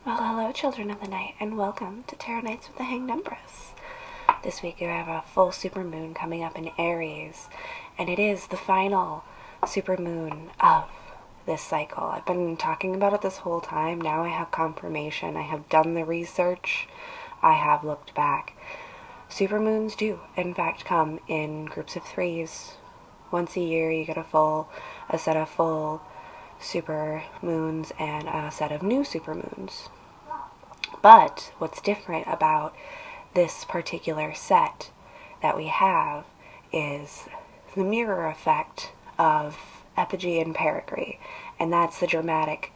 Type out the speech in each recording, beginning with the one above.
Well, hello, children of the night, and welcome to Tarot Nights with the Hanged Empress. This week we have a full supermoon coming up in Aries, and it is the final supermoon of this cycle. I've been talking about it this whole time. Now I have confirmation. I have done the research. I have looked back. Supermoons do, in fact, come in groups of threes. Once a year you get a set of full super moons and a set of new supermoons. But what's different about this particular set that we have is the mirror effect of epigee and perigee, and that's the dramatic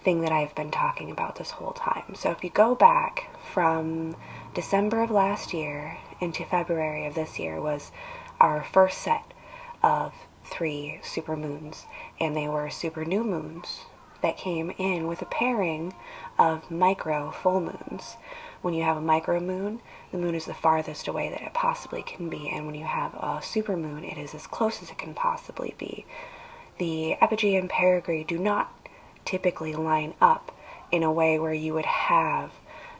thing that I've been talking about this whole time. So if you go back from December of last year into February of this year was our first set of 3 supermoons, and they were super new moons that came in with a pairing of micro full moons. When you have a micro moon, the moon is the farthest away that it possibly can be, and when you have a super moon, it is as close as it can possibly be. The epigee and perigee do not typically line up in a way where you would have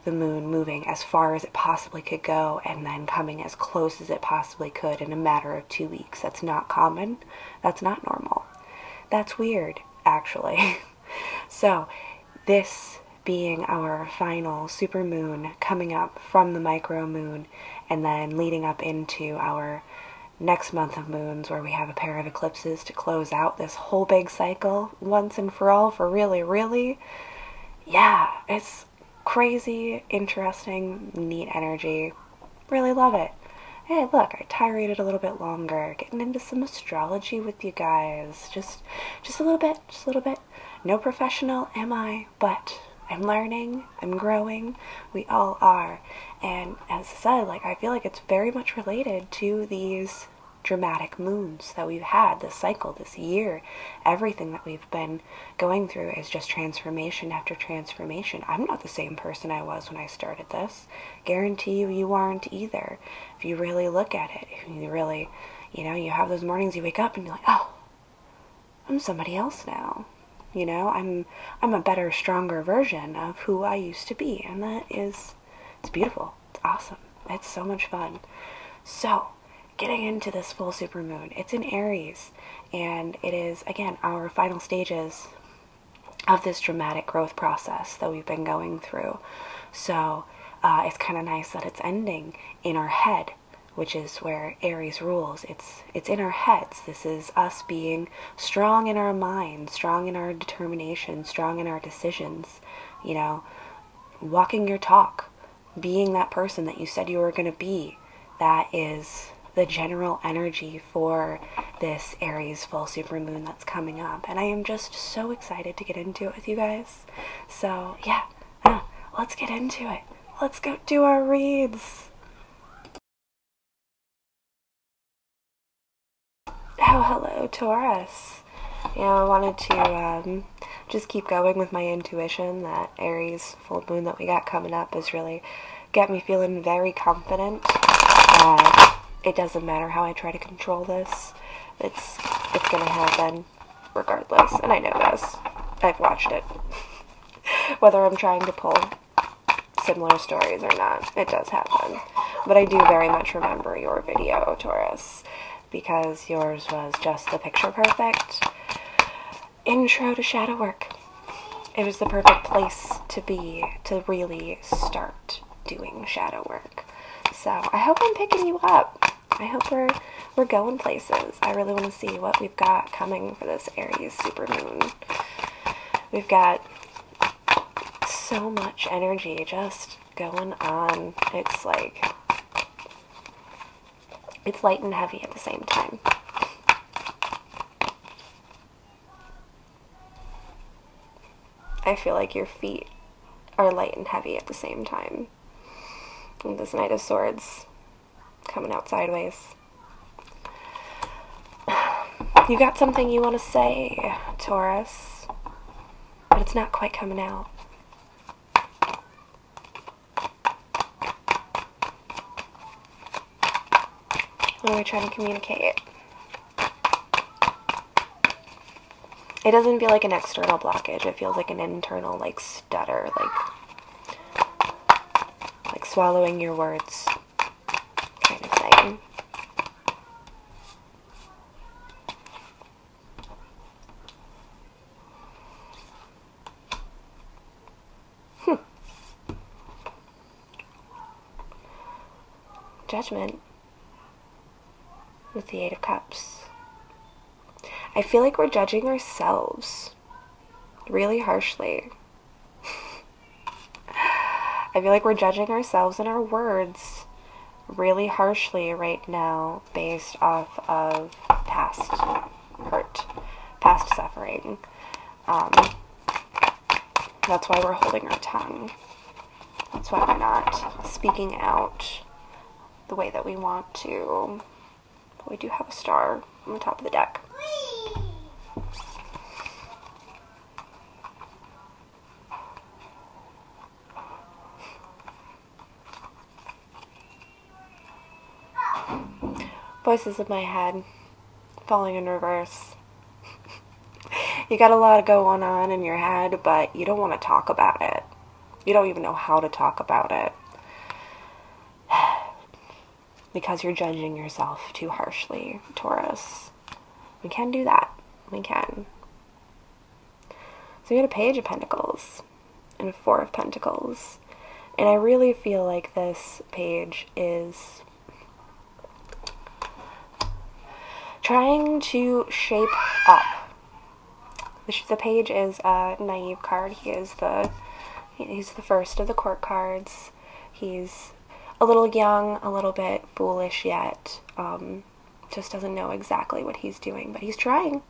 the moon moving as far as it possibly could go and then coming as close as it possibly could in a matter of 2 weeks. That's not common. That's not normal. That's weird, actually. So, this being our final supermoon coming up from the micro moon and then leading up into our next month of moons where we have a pair of eclipses to close out this whole big cycle once and for all, for really, yeah, it's crazy, interesting, neat energy. Really love it. Hey, look, I tiraded a little bit longer, getting into some astrology with you guys. Just a little bit. No professional am I, but I'm learning, I'm growing, we all are. And as I said, I feel like it's very much related to these dramatic moons that we've had this cycle, this year. Everything that we've been going through is just transformation after transformation. I'm not the same person I was when I started this. Guarantee you aren't either. If you really look at it, if you really, you have those mornings you wake up and you're like, oh, I'm somebody else now. I'm a better, stronger version of who I used to be, and it's beautiful. It's awesome. It's so much fun. So, getting into this full supermoon, it's in Aries, and it is, again, our final stages of this dramatic growth process that we've been going through. So, it's kind of nice that it's ending in our head, which is where Aries rules. It's in our heads. This is us being strong in our minds, strong in our determination, strong in our decisions, walking your talk, being that person that you said you were going to be. That is the general energy for this Aries full supermoon that's coming up. And I am just so excited to get into it with you guys. So, yeah, let's get into it. Let's go do our reads. Oh, hello, Taurus. I wanted to just keep going with my intuition. That Aries full moon that we got coming up is really got me feeling very confident. It doesn't matter how I try to control this. It's gonna happen regardless. And I know this. I've watched it. Whether I'm trying to pull similar stories or not, it does happen. But I do very much remember your video, Taurus, because yours was just the picture perfect intro to shadow work. It was the perfect place to be to really start doing shadow work. So I hope I'm picking you up. I hope we're going places. I really want to see what we've got coming for this Aries supermoon. We've got so much energy just going on. It's light and heavy at the same time. I feel like your feet are light and heavy at the same time. And this Knight of Swords coming out sideways. You got something you want to say, Taurus, but it's not quite coming out. What are we trying to communicate? It doesn't feel like an external blockage. It feels like an internal, stutter, swallowing your words kind of thing. Judgment with the Eight of Cups. I feel like we're judging ourselves really harshly. I feel like we're judging ourselves and our words really harshly right now based off of past hurt, past suffering. That's why we're holding our tongue. That's why we're not speaking out the way that we want to. But we do have a star on the top of the deck. Voices in my head, falling in reverse. You got a lot going on in your head, but you don't want to talk about it. You don't even know how to talk about it. Because you're judging yourself too harshly, Taurus. We can do that. We can. So we got a Page of Pentacles and a Four of Pentacles. And I really feel like this page is trying to shape up. The page is a naive card. He's the first of the court cards. He's a little young, a little bit foolish yet. Just doesn't know exactly what he's doing, but he's trying.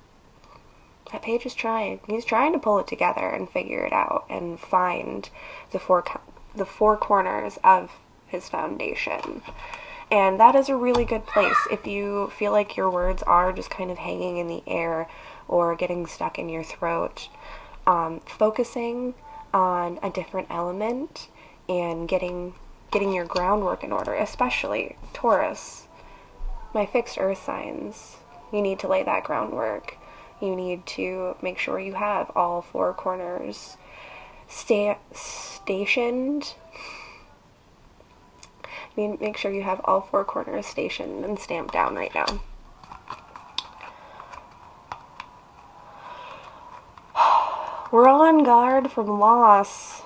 That page is trying. He's trying to pull it together and figure it out and find the four corners of his foundation. And that is a really good place if you feel like your words are just kind of hanging in the air or getting stuck in your throat. Focusing on a different element and getting your groundwork in order, especially Taurus, my fixed earth signs. You need to lay that groundwork. You need to make sure you have all four corners stationed. Make sure you have all four corners stationed and stamped down right now. We're on guard from loss.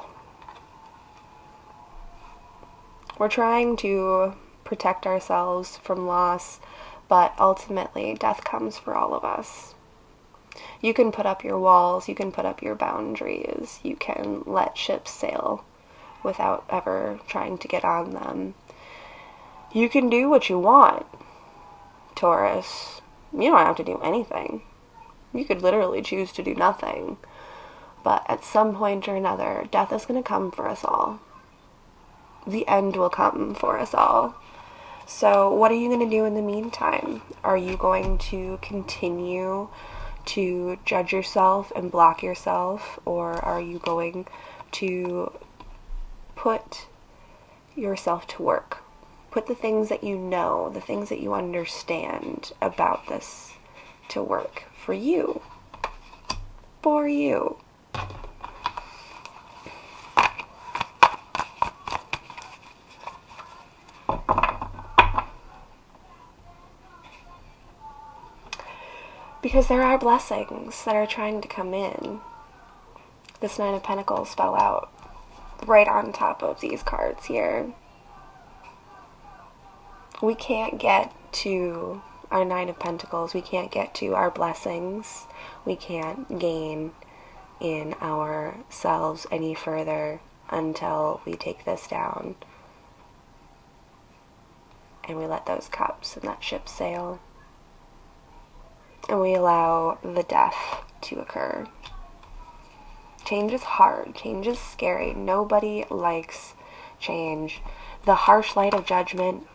We're trying to protect ourselves from loss, but ultimately death comes for all of us. You can put up your walls, you can put up your boundaries, you can let ships sail without ever trying to get on them. You can do what you want, Taurus. You don't have to do anything. You could literally choose to do nothing. But at some point or another, death is going to come for us all. The end will come for us all. So what are you going to do in the meantime? Are you going to continue to judge yourself and block yourself? Or are you going to put yourself to work? Put the things that you know, the things that you understand about this to work for you. For you. Because there are blessings that are trying to come in. This Nine of Pentacles fell out right on top of these cards here. We can't get to our Nine of Pentacles. We can't get to our blessings. We can't gain in ourselves any further until we take this down. And we let those cups and that ship sail. And we allow the death to occur. Change is hard. Change is scary. Nobody likes change. The harsh light of judgment,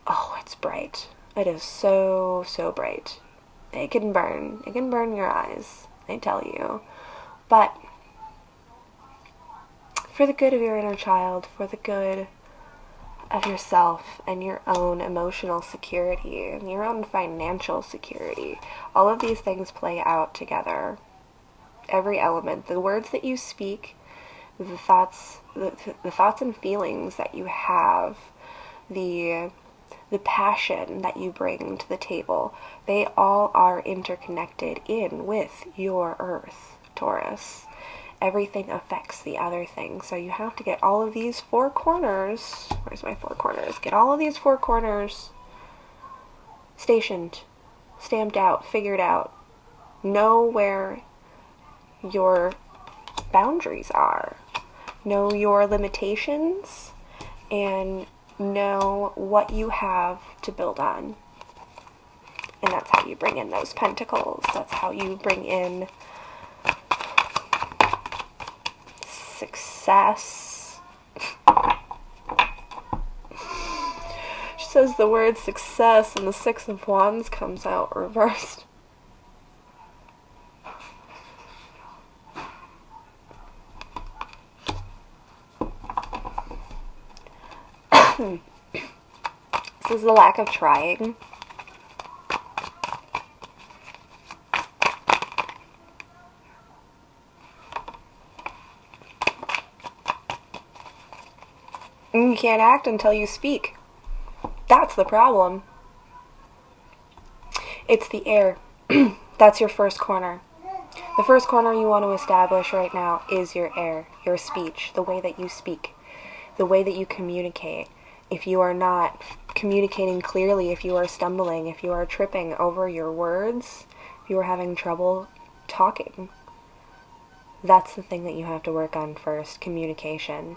oh, it's bright. It is so, so bright. It can burn. It can burn your eyes, I tell you. But for the good of your inner child, for the good of yourself and your own emotional security and your own financial security, all of these things play out together. Every element, the words that you speak, the thoughts and feelings that you have, the passion that you bring to the table, they all are interconnected in with your earth, Taurus. Everything affects the other thing. So you have to get all of these four corners. Where's my four corners? Get all of these four corners stationed, stamped out, figured out. Know where your boundaries are. Know your limitations, and know what you have to build on. And that's how you bring in those pentacles. That's how you bring in success. She says the word success and the Six of Wands comes out reversed. This is the lack of trying. You can't act until you speak. That's the problem. It's the air. That's your first corner. The first corner you want to establish right now is your air, your speech, the way that you speak, the way that you communicate. If you are not communicating clearly, if you are stumbling, if you are tripping over your words, if you are having trouble talking, that's the thing that you have to work on first, communication.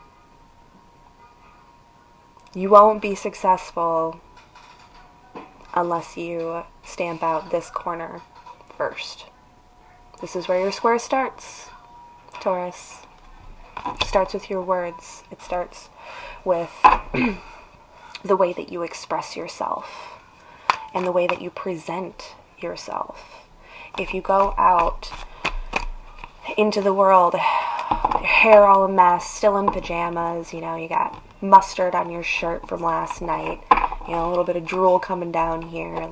You won't be successful unless you stamp out this corner first. This is where your square starts, Taurus. It starts with your words. It starts with the way that you express yourself and the way that you present yourself. If you go out into the world, your hair all a mess, still in pajamas, you got mustard on your shirt from last night, a little bit of drool coming down here,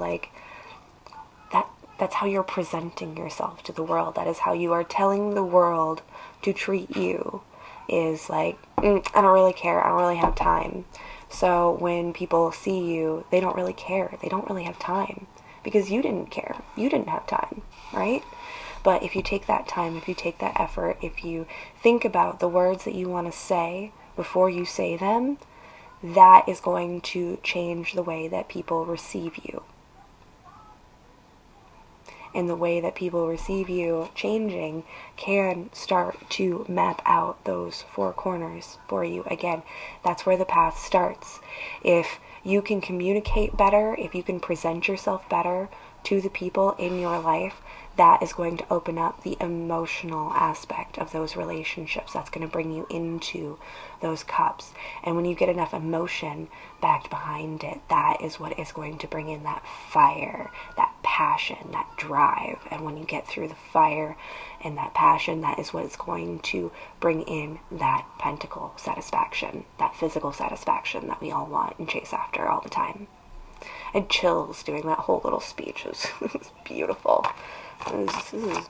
that's how you're presenting yourself to the world. That is how you are telling the world to treat you, is I don't really care, I don't really have time. So when people see you, they don't really care, they don't really have time, because you didn't care, you didn't have time, right? But if you take that time, if you take that effort, if you think about the words that you want to say before you say them, that is going to change the way that people receive you. And the way that people receive you changing can start to map out those four corners for you. Again, that's where the path starts. If you can communicate better, if you can present yourself better to the people in your life, that is going to open up the emotional aspect of those relationships. That's going to bring you into those cups. And when you get enough emotion backed behind it, that is what is going to bring in that fire, that passion, that drive. And when you get through the fire and that passion, that is what is going to bring in that pentacle satisfaction, that physical satisfaction that we all want and chase after all the time. And chills doing that whole little speech. It was beautiful. This is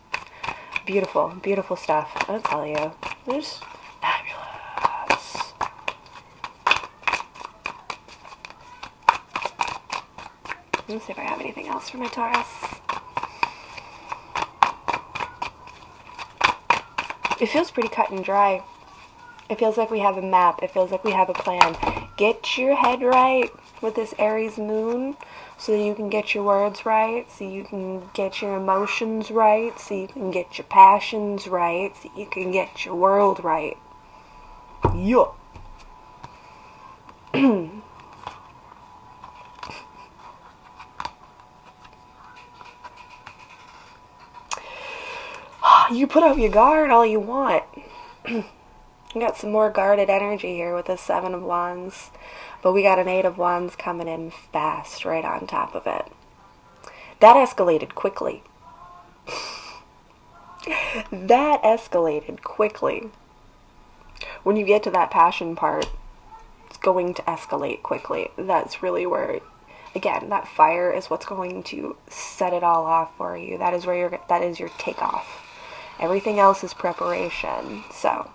beautiful, beautiful stuff. I'll tell you. It's fabulous. Let's see if I have anything else for my Taurus. It feels pretty cut and dry. It feels like we have a map. It feels like we have a plan. Get your head right with this Aries moon, so that you can get your words right, so you can get your emotions right, so you can get your passions right, so you can get your world right. Yeah. You put up your guard all you want. We got some more guarded energy here with the Seven of Wands. But we got an Eight of Wands coming in fast right on top of it. That escalated quickly. That escalated quickly. When you get to that passion part, it's going to escalate quickly. That's really where, again, that fire is what's going to set it all off for you. That is where that is your takeoff. Everything else is preparation. So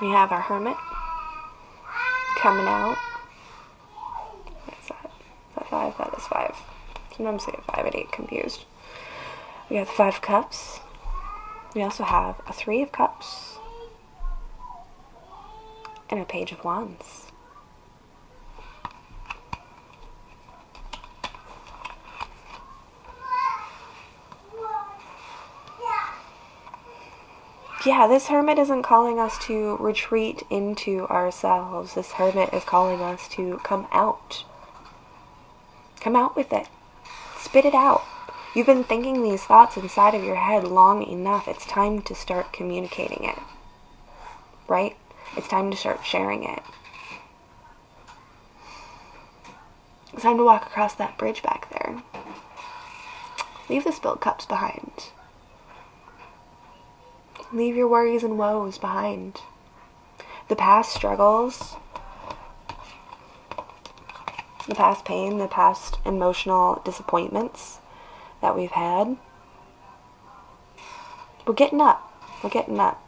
We have our Hermit coming out. What is that? Is that 5? That is 5. Sometimes I get 5 and 8 confused. We have the 5 of Cups. We also have a 3 of Cups. And a Page of Wands. Yeah, this Hermit isn't calling us to retreat into ourselves. This Hermit is calling us to come out. Come out with it. Spit it out. You've been thinking these thoughts inside of your head long enough. It's time to start communicating it. Right? It's time to start sharing it. It's time to walk across that bridge back there. Leave the spilled cups behind. Leave your worries and woes behind. The past struggles, the past pain, the past emotional disappointments that we've had. We're getting up. We're getting up.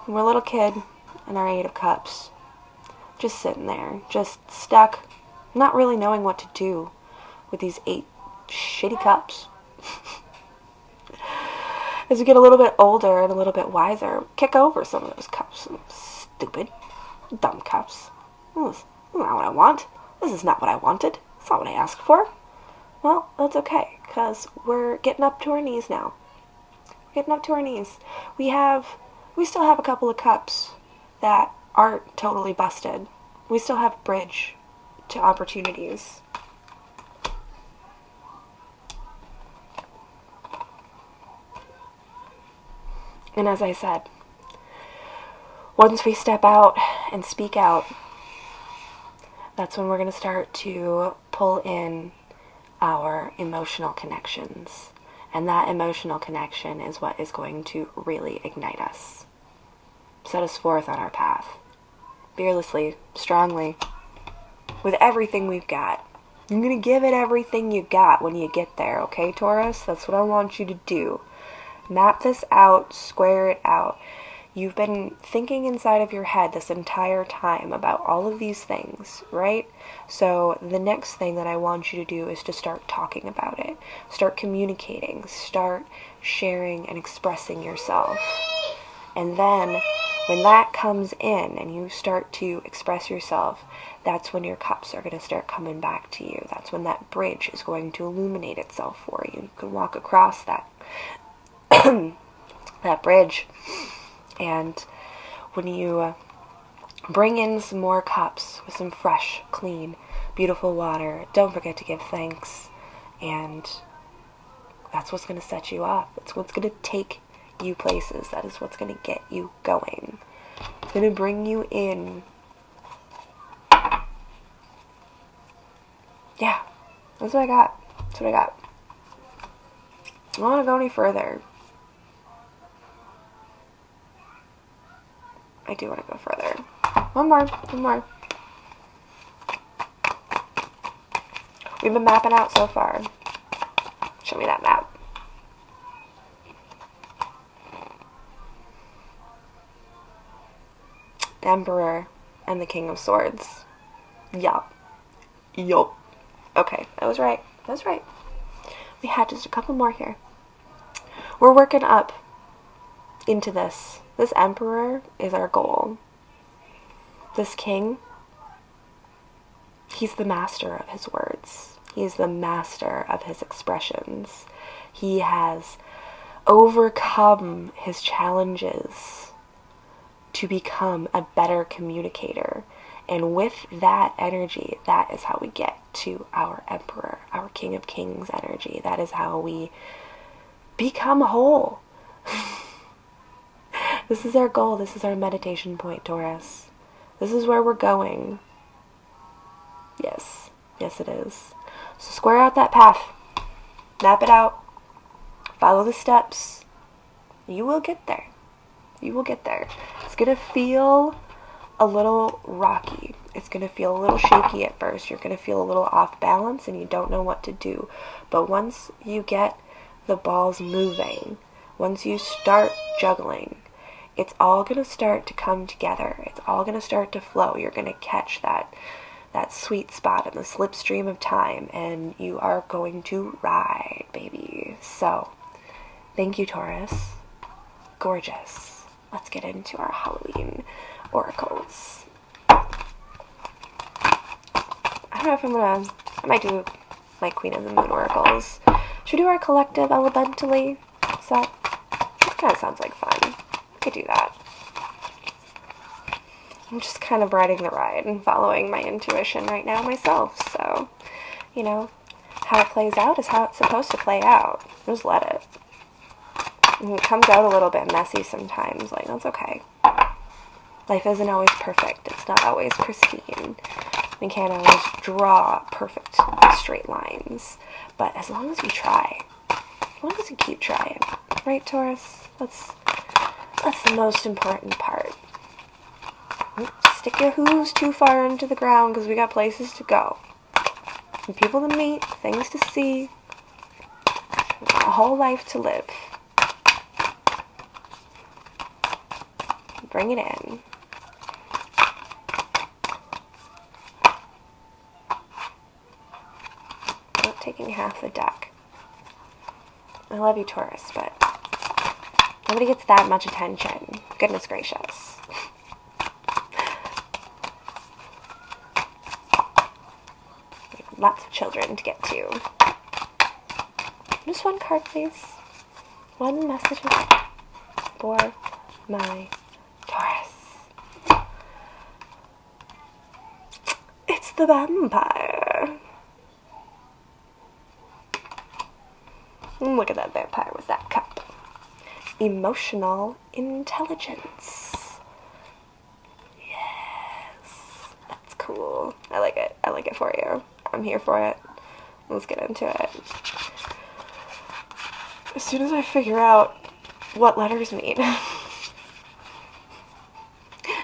We're a little kid in our 8 of Cups. Just sitting there. Just stuck. Not really knowing what to do with these 8 shitty cups. As we get a little bit older and a little bit wiser, kick over some of those cups. Stupid, dumb cups. This is not what I want. This is not what I wanted. It's not what I asked for. Well, that's okay, because we're getting up to our knees now. We're getting up to our knees. We still have a couple of cups that aren't totally busted. We still have bridge to opportunities. And as I said, once we step out and speak out, that's when we're going to start to pull in our emotional connections. And that emotional connection is what is going to really ignite us. Set us forth on our path. Fearlessly, strongly, with everything we've got. You're going to give it everything you got when you get there, okay, Taurus? That's what I want you to do. Map this out, square it out. You've been thinking inside of your head this entire time about all of these things, right? So the next thing that I want you to do is to start talking about it. Start communicating. Start sharing and expressing yourself. And then when that comes in and you start to express yourself, that's when your cups are going to start coming back to you. That's when that bridge is going to illuminate itself for you. You can walk across that that bridge. And when you bring in some more cups with some fresh, clean, beautiful water, don't forget to give thanks. And that's what's going to set you off. It's what's going to take you places. That is what's going to get you going. It's going to bring you in. Yeah, that's what I got. That's what I got. I don't want to go any further. I do want to go further. One more. We've been mapping out so far. Show me that map. Emperor and the King of Swords. Yup. Okay, I was right. We had just a couple more here. We're working up into this. This Emperor is our goal. This King, he's the master of his words. He's the master of his expressions. He has overcome his challenges to become a better communicator. And with that energy, that is how we get to our Emperor, our King of Kings energy. That is how we become whole. This is our goal. This is our meditation point, Taurus. This is where we're going. Yes it is. So square out that path. Map it out. Follow the steps. You will get there. It's going to feel a little rocky. It's going to feel a little shaky at first. You're going to feel a little off balance and you don't know what to do. But once you get the balls moving, once you start juggling, it's all going to start to come together. It's all going to start to flow. You're going to catch that sweet spot in the slipstream of time, and you are going to ride, baby. So, thank you, Taurus. Gorgeous. Let's get into our Halloween oracles. I don't know if I might do my Queen of the Moon oracles. Should we do our collective elementally? This kind of sounds like fun. I could do that. I'm just kind of riding the ride and following my intuition right now myself. So, how it plays out is how it's supposed to play out. Just let it. And it comes out a little bit messy sometimes. That's okay. Life isn't always perfect. It's not always pristine. We can't always draw perfect straight lines. But as long as we try, as long as we keep trying, right, Taurus? That's the most important part. Don't stick your hooves too far into the ground, because we got places to go. And people to meet, things to see, a whole life to live. Bring it in. Not taking half the deck. I love you, Taurus, but nobody gets that much attention. Goodness gracious. Lots of children to get to. Just one card, please. One message for my Taurus. It's the vampire. Look at that vampire with that cup. Emotional intelligence. Yes. That's cool. I like it. I like it for you. I'm here for it. Let's get into it. As soon as I figure out what letters mean,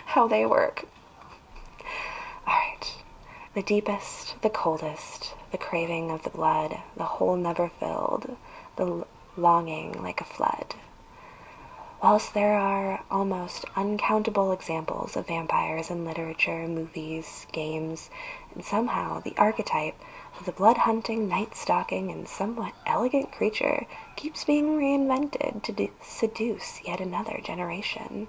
how they work. Alright. The deepest, the coldest, the craving of the blood, the hole never filled, the longing like a flood. Whilst there are almost uncountable examples of vampires in literature, movies, games, and somehow the archetype of the blood-hunting, night-stalking, and somewhat elegant creature keeps being reinvented to seduce yet another generation.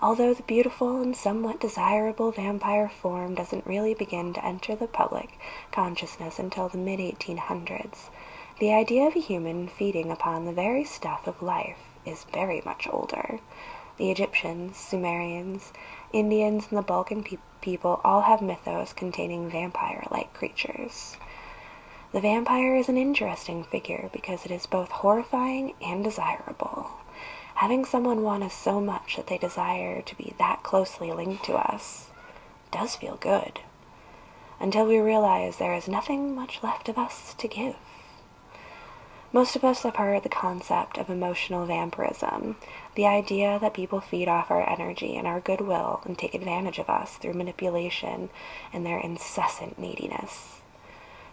Although the beautiful and somewhat desirable vampire form doesn't really begin to enter the public consciousness until the mid-1800s, the idea of a human feeding upon the very stuff of life is very much older. The Egyptians, Sumerians, Indians, and the Balkan people all have mythos containing vampire-like creatures. The vampire is an interesting figure because it is both horrifying and desirable. Having someone want us so much that they desire to be that closely linked to us does feel good, until we realize there is nothing much left of us to give. Most of us have heard the concept of emotional vampirism, the idea that people feed off our energy and our goodwill and take advantage of us through manipulation and their incessant neediness.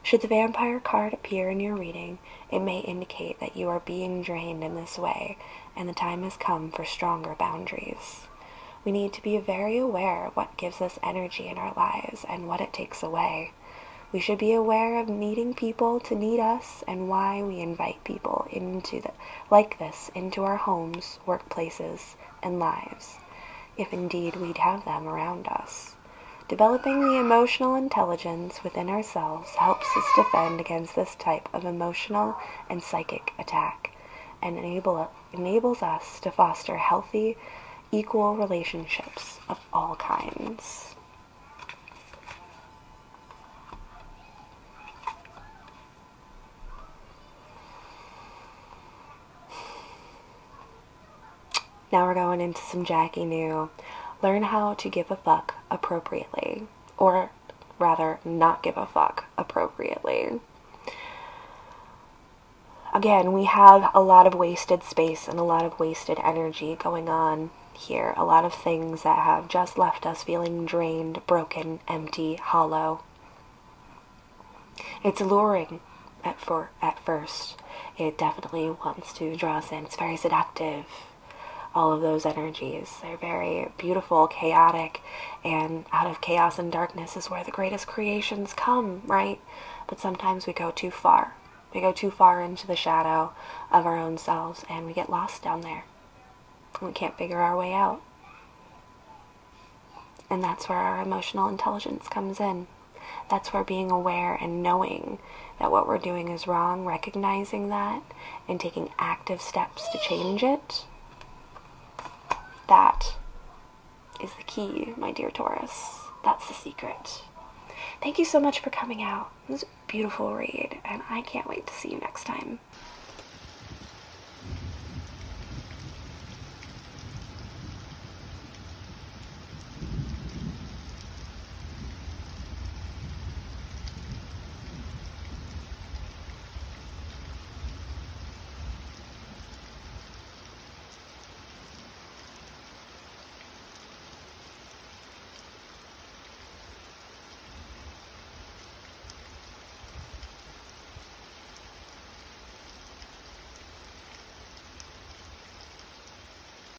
Should the vampire card appear in your reading, it may indicate that you are being drained in this way, and the time has come for stronger boundaries. We need to be very aware of what gives us energy in our lives and what it takes away. We should be aware of needing people to need us and why we invite people like this into our homes, workplaces, and lives, if indeed we'd have them around us. Developing the emotional intelligence within ourselves helps us defend against this type of emotional and psychic attack, and enables us to foster healthy, equal relationships of all kinds. Now we're going into some Jackie New. Learn how to give a fuck appropriately. Or rather, not give a fuck appropriately. Again, we have a lot of wasted space and a lot of wasted energy going on here. A lot of things that have just left us feeling drained, broken, empty, hollow. It's alluring at first. It definitely wants to draw us in. It's very seductive. all of those energies. They're very beautiful, chaotic, and out of chaos and darkness is where the greatest creations come, right? But sometimes we go too far. We go too far into the shadow of our own selves, and we get lost down there. And we can't figure our way out. And that's where our emotional intelligence comes in. That's where being aware and knowing that what we're doing is wrong, recognizing that, and taking active steps to change it, that is the key, my dear Taurus. That's the secret. Thank you so much for coming out. It was a beautiful read, and I can't wait to see you next time.